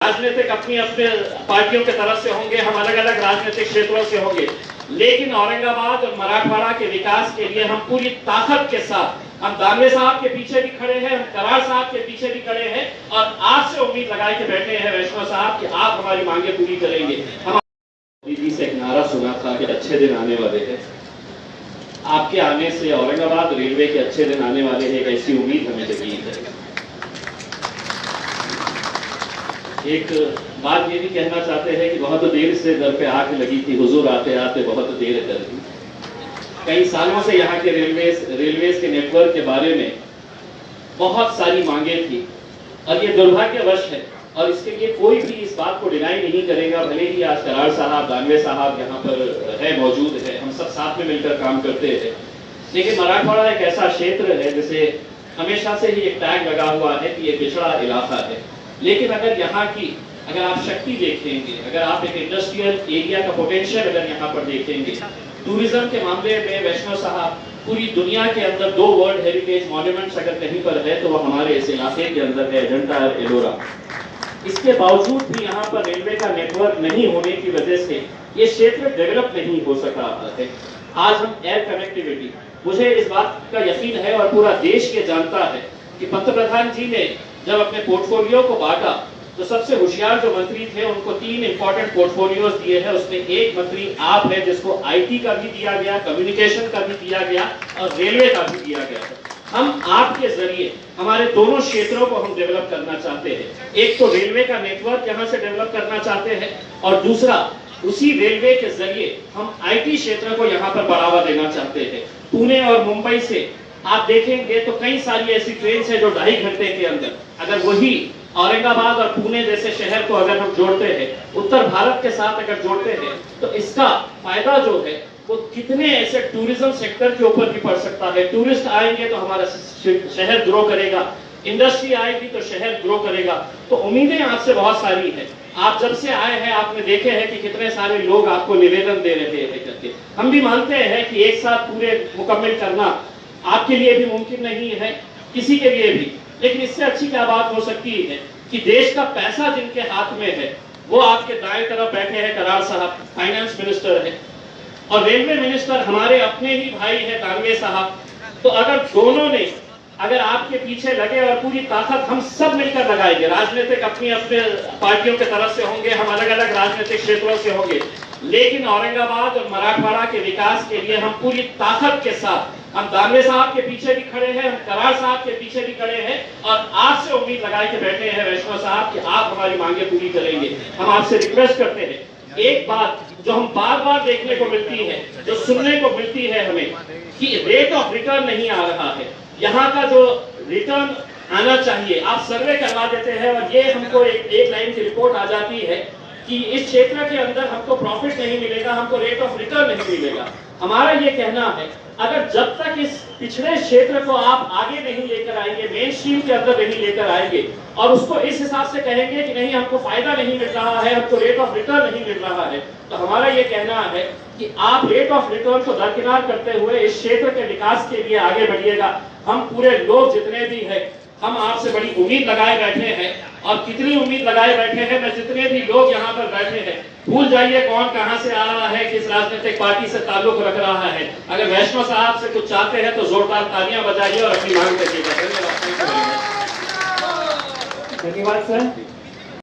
राजनीतिक अपनी अपने पार्टियों की तरफ से होंगे, हम अलग अलग राजनीतिक क्षेत्रों से होंगे, लेकिन औरंगाबाद और मराठवाड़ा के विकास के लिए हम पूरी ताकत के साथ, हम दानवे साहब के पीछे भी खड़े हैं, हम कराड़ साहब के पीछे भी खड़े हैं और आपसे उम्मीद लगाए के बैठे हैं वैष्णव साहब कि आप हमारी मांगे पूरी करेंगे। हम दीदी से एक नारा सुना था कि अच्छे दिन आने वाले हैं। आपके आने से औरंगाबाद रेलवे के अच्छे दिन आने वाले हैं, एक ऐसी उम्मीद हमें जगी है। एक बात ये भी कहना चाहते हैं कि बहुत देर से दर पे आग लगी थी, हुजूर आते आते बहुत देर कर दी। कई सालों से यहाँ के रेलवेज के नेटवर्क के बारे में बहुत सारी मांगे थी और ये दुर्भाग्यवश है और इसके लिए कोई भी इस बात को डिनाई नहीं करेगा। भले ही आज कराड़ साहब, दानवे साहब यहाँ पर है, मौजूद है, हम सब साथ में मिलकर काम करते हैं, लेकिन मराठवाड़ा एक ऐसा क्षेत्र है जिसे हमेशा से ही एक टैग लगा हुआ है कि ये पिछड़ा इलाका है। लेकिन अगर आप शक्ति देखेंगे, अगर आप एक इंडस्ट्रियल एरिया का पोटेंशियल अगर यहाँ पर देखेंगे, टूरिज्म के मामले में वैष्णव साहब पूरी दुनिया के अंदर 2 वर्ल्ड हेरिटेज मॉन्यूमेंट्स अगर कहीं पर है तो वो हमारे इस इलाके के अंदर है, अजंता और एलोरा। इसके बावजूद भी यहाँ पर रेलवे का नेटवर्क नहीं होने की वजह से ये क्षेत्र डेवलप नहीं हो सका है। आज हम एयर कनेक्टिविटी, मुझे इस बात का यकीन है और पूरा देश ये जानता है कि पंतप्रधान जी ने जब अपने पोर्टफोलियो को बांटा तो सबसे होशियार जो मंत्री थे उनको 3 इंपॉर्टेंट पोर्टफोलियोज दिए हैं। उसमें एक मंत्री आप है जिसको आईटी का भी दिया गया, कम्युनिकेशन का भी दिया गया और रेलवे का भी दिया गया है। हम आपके जरिए हमारे दोनों क्षेत्रों को हम डेवलप करना चाहते हैं। एक तो रेलवे का नेटवर्क यहाँ से डेवलप करना चाहते हैं और दूसरा उसी रेलवे के जरिए हम आईटी क्षेत्र को यहाँ पर बढ़ावा देना चाहते हैं। पुणे और मुंबई से आप देखेंगे तो कई सारी ऐसी ट्रेन है जो 2.5 घंटे के अंदर, अगर वही औरंगाबाद और पुणे जैसे शहर को अगर हम जोड़ते हैं, उत्तर भारत के साथ अगर जोड़ते हैं, तो इसका फायदा जो है वो कितने ऐसे टूरिज्म सेक्टर के ऊपर भी पड़ सकता है। टूरिस्ट आएंगे तो हमारा शहर ग्रो करेगा, इंडस्ट्री आएगी तो शहर ग्रो करेगा। तो उम्मीदें आपसे बहुत सारी है। आप जब से आए हैं आपने देखे हैं कि कितने सारे लोग आपको निवेदन दे रहे हैं करके। हम भी मानते हैं कि एक साथ पूरे मुकम्मल करना आपके लिए भी मुमकिन नहीं है, किसी के लिए भी, लेकिन इससे अच्छी क्या बात हो सकती है कि देश का पैसा जिनके हाथ में है वो आपके दाएं तरफ बैठे हैं, कराड़ साहब फाइनेंस मिनिस्टर है और रेलवे मिनिस्टर हमारे अपने ही भाई है दानवे साहब। तो अगर दोनों ने अगर आपके पीछे लगे और पूरी ताकत हम सब मिलकर लगाएंगे, राजनीतिक अपनी अपने पार्टियों की तरफ से होंगे, हम अलग अलग राजनीतिक क्षेत्रों से होंगे, लेकिन औरंगाबाद और मराठवाड़ा के विकास के लिए हम पूरी ताकत के साथ, हम दानवे साहब के पीछे भी खड़े हैं, हम कराड़ साहब के पीछे भी खड़े हैं और आपसे उम्मीद लगाए के बैठे हैं वैष्णव साहब कि आप हमारी मांगे पूरी करेंगे। हम आपसे रिक्वेस्ट करते हैं, एक बात जो हम बार बार देखने को मिलती है, जो सुनने को मिलती है हमें, कि रेट ऑफ रिटर्न नहीं आ रहा है। यहाँ का जो रिटर्न आना चाहिए आप सर्वे करवा देते हैं और ये हमको एक लाइन की रिपोर्ट आ जाती है कि इस क्षेत्र के अंदर हमको प्रॉफिट नहीं मिलेगा, हमको रेट ऑफ रिटर्न नहीं मिलेगा। हमारा ये कहना है अगर जब तक इस पिछड़े क्षेत्र को आप आगे नहीं लेकर आएंगे, मेन स्ट्रीम के अंदर नहीं लेकर आएंगे और उसको इस हिसाब से कहेंगे कि नहीं हमको फायदा नहीं मिल रहा है, हमको रेट ऑफ रिटर्न नहीं मिल रहा है, तो हमारा ये कहना है कि आप रेट ऑफ रिटर्न को दरकिनार करते हुए इस क्षेत्र के विकास के लिए आगे बढ़िएगा। हम पूरे लोग जितने भी हैं हम आपसे बड़ी उम्मीद लगाए बैठे हैं और कितनी उम्मीद लगाए बैठे हैं, मैं जितने भी लोग यहाँ पर बैठे हैं भूल जाइए कौन कहाँ से आ रहा है, किस राजनीतिक पार्टी से ताल्लुक रख रहा है। अगर वैष्णव साहब से कुछ चाहते हैं तो जोरदार तालियां बजाइए और अपनी मांग करिएगा। धन्यवाद सर।